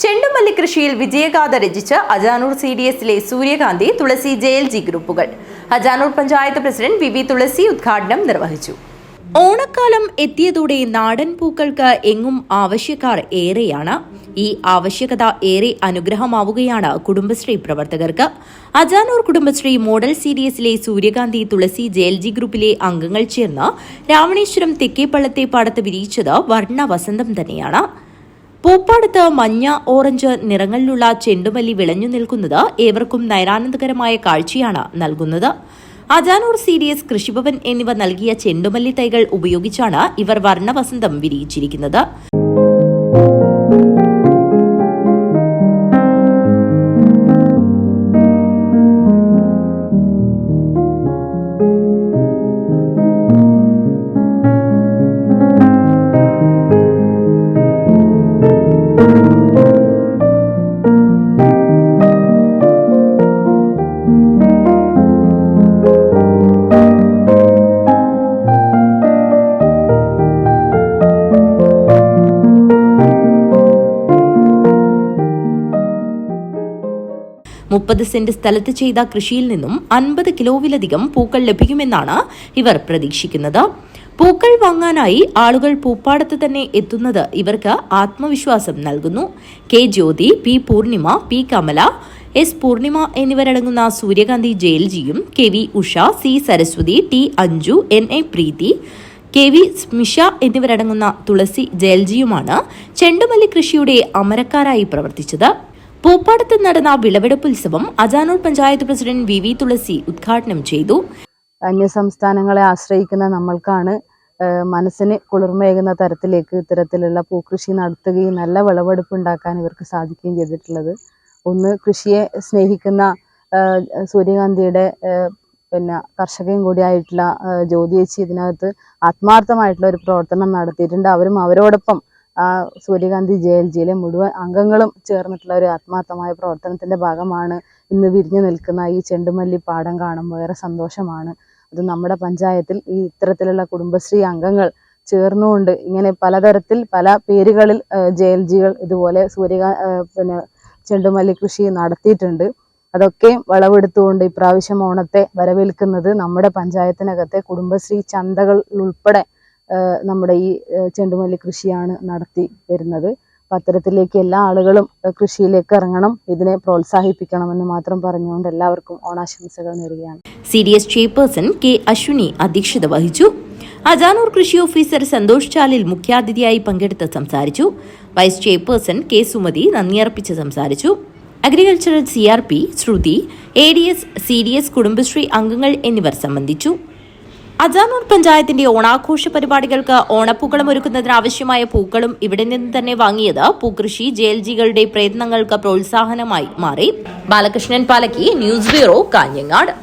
ചെണ്ടുമല്ലി കൃഷിയിൽ വിജയഗാഥ രചിച്ച് അജാനൂർ CDSലെ സൂര്യകാന്തി, തുളസി JLG ഗ്രൂപ്പുകൾ. അജാനൂർ പഞ്ചായത്ത് പ്രസിഡന്റ് വി തുളസി ഉദ്ഘാടനം നിർവഹിച്ചു. ഓണക്കാലം എത്തിയതോടെ നാടൻ പൂക്കൾക്ക് എങ്ങും ആവശ്യക്കാർ ഏറെയാണ്. ഈ ആവശ്യകത ഏറെ അനുഗ്രഹമാവുകയാണ് കുടുംബശ്രീ പ്രവർത്തകർക്ക്. അജാനൂർ കുടുംബശ്രീ മോഡൽ CDSലെ സൂര്യകാന്തി, തുളസി JLG ഗ്രൂപ്പിലെ അംഗങ്ങൾ ചേർന്ന് രാവണേശ്വരം തെക്കേപ്പള്ളത്തെ പാടത്ത് വിരിയിച്ചത് വർണ്ണ വസന്തം തന്നെയാണ്. പൂപ്പാടത്ത് മഞ്ഞ, ഓറഞ്ച് നിറങ്ങളിലുള്ള ചെണ്ടുമല്ലി വിളഞ്ഞു നിൽക്കുന്നത് ഏവർക്കും നയനാനന്ദകരമായ കാഴ്ചയാണ് നൽകുന്നത്. അജാനൂർ CDS, കൃഷിഭവൻ എന്നിവ നൽകിയ ചെണ്ടുമല്ലി തൈകൾ ഉപയോഗിച്ചാണ് ഇവർ വർണ്ണവസന്തം വിരിയിച്ചിരിക്കുന്നത്. സെന്റ് സ്ഥലത്ത് ചെയ്ത കൃഷിയിൽ നിന്നും 50 കിലോവിലധികം പൂക്കൾ ലഭിക്കുമെന്നാണ് ഇവർ പ്രതീക്ഷിക്കുന്നത്. പൂക്കൾ വാങ്ങാനായി ആളുകൾ പൂപ്പാടത്ത് തന്നെ എത്തുന്നത് ഇവർക്ക് ആത്മവിശ്വാസം നൽകുന്നു. K ജ്യോതി, P Purnima, P Kamala, S Purnima എന്നിവരടങ്ങുന്ന സൂര്യകാന്തി JLGയും, KV Usha, C Saraswati, T Anju, NA പ്രീതി, KV സ്മിഷ എന്നിവരടങ്ങുന്ന തുളസി JLGയുമാണ് ചെണ്ടുമല്ലി കൃഷിയുടെ അമരക്കാരായി പ്രവർത്തിച്ചത്. പൂപ്പാടത്ത് നടന്ന വിളവെടുപ്പുത്സവം അജാനൂർ പഞ്ചായത്ത് പ്രസിഡന്റ് വി തുളസി ഉദ്ഘാടനം ചെയ്തു. അന്യസംസ്ഥാനങ്ങളെ ആശ്രയിക്കുന്ന നമ്മൾക്കാണ് മനസ്സിന് കുളിർമയേകുന്ന തരത്തിലേക്ക് ഇത്തരത്തിലുള്ള പൂക്കൃഷി നടത്തുകയും നല്ല വിളവെടുപ്പ് ഉണ്ടാക്കാൻ ഇവർക്ക് സാധിക്കുകയും ചെയ്തിട്ടുള്ളത്. ഒന്ന്, കൃഷിയെ സ്നേഹിക്കുന്ന സൂര്യകാന്തിയുടെ കർഷകയും കൂടിയായിട്ടുള്ള ജ്യോതിയേച്ചി ഇതിനകത്ത് ആത്മാർത്ഥമായിട്ടുള്ള ഒരു പ്രവർത്തനം നടത്തിയിട്ടുണ്ട്. അവരോടൊപ്പം സൂര്യകാന്തി JLGയിലെ മുഴുവൻ അംഗങ്ങളും ചേർന്നിട്ടുള്ള ഒരു ആത്മാർത്ഥമായ പ്രവർത്തനത്തിന്റെ ഭാഗമാണ് ഇന്ന് വിരിഞ്ഞു നിൽക്കുന്ന ഈ ചെണ്ടുമല്ലി പാടം കാണുമ്പോൾ ഏറെ സന്തോഷമാണ്. അത് നമ്മുടെ പഞ്ചായത്തിൽ ഈ ഇത്തരത്തിലുള്ള കുടുംബശ്രീ അംഗങ്ങൾ ചേർന്നുകൊണ്ട് ഇങ്ങനെ പലതരത്തിൽ പല പേരുകളിൽ JLGകൾ ഇതുപോലെ ചെണ്ടുമല്ലി കൃഷി നടത്തിയിട്ടുണ്ട്. അതൊക്കെ വിളവെടുത്തുകൊണ്ട് ഇപ്രാവശ്യം ഓണത്തെ വരവേൽക്കുന്നത് നമ്മുടെ പഞ്ചായത്തിനകത്തെ കുടുംബശ്രീ ചന്തകൾ ഉൾപ്പെടെ നമ്മുടെ ഈ ചെണ്ടുമല്ലി കൃഷിയാണ് നടത്തി വരുന്നത്. അത്തരത്തിലേക്ക് എല്ലാ ആളുകളും കൃഷിയിലേക്ക് ഇറങ്ങണം, ഇതിനെ പ്രോത്സാഹിപ്പിക്കണമെന്ന് മാത്രം പറഞ്ഞുകൊണ്ട് എല്ലാവർക്കും ഓണാശംസകൾ നേരുകയാണ്. CDS ചെയർപേഴ്സൺ K അശ്വിനി അധ്യക്ഷത വഹിച്ചു. അജാനൂർ കൃഷി ഓഫീസർ സന്തോഷ് ചാലിൽ മുഖ്യാതിഥിയായി പങ്കെടുത്ത് സംസാരിച്ചു. വൈസ് ചെയർപേഴ്സൺ K സുമതി നന്ദിയർപ്പിച്ച് സംസാരിച്ചു. അഗ്രികൾച്ചറൽ CRP ശ്രുതി, ADS, CDS കുടുംബശ്രീ അംഗങ്ങൾ എന്നിവർ സംബന്ധിച്ചു. അജാനൂർ പഞ്ചായത്തിന്റെ ഓണാഘോഷ പരിപാടികൾക്ക് ഓണപ്പൂക്കളം ഒരുക്കുന്നതിന് ആവശ്യമായ പൂക്കളും ഇവിടെ നിന്ന് തന്നെ വാങ്ങിയത് പൂക്കൃഷി JLGകളുടെ പ്രയത്നങ്ങൾക്ക് പ്രോത്സാഹനമായി മാറി. Balakrishnan Palakki, news bureau, Kanhangad.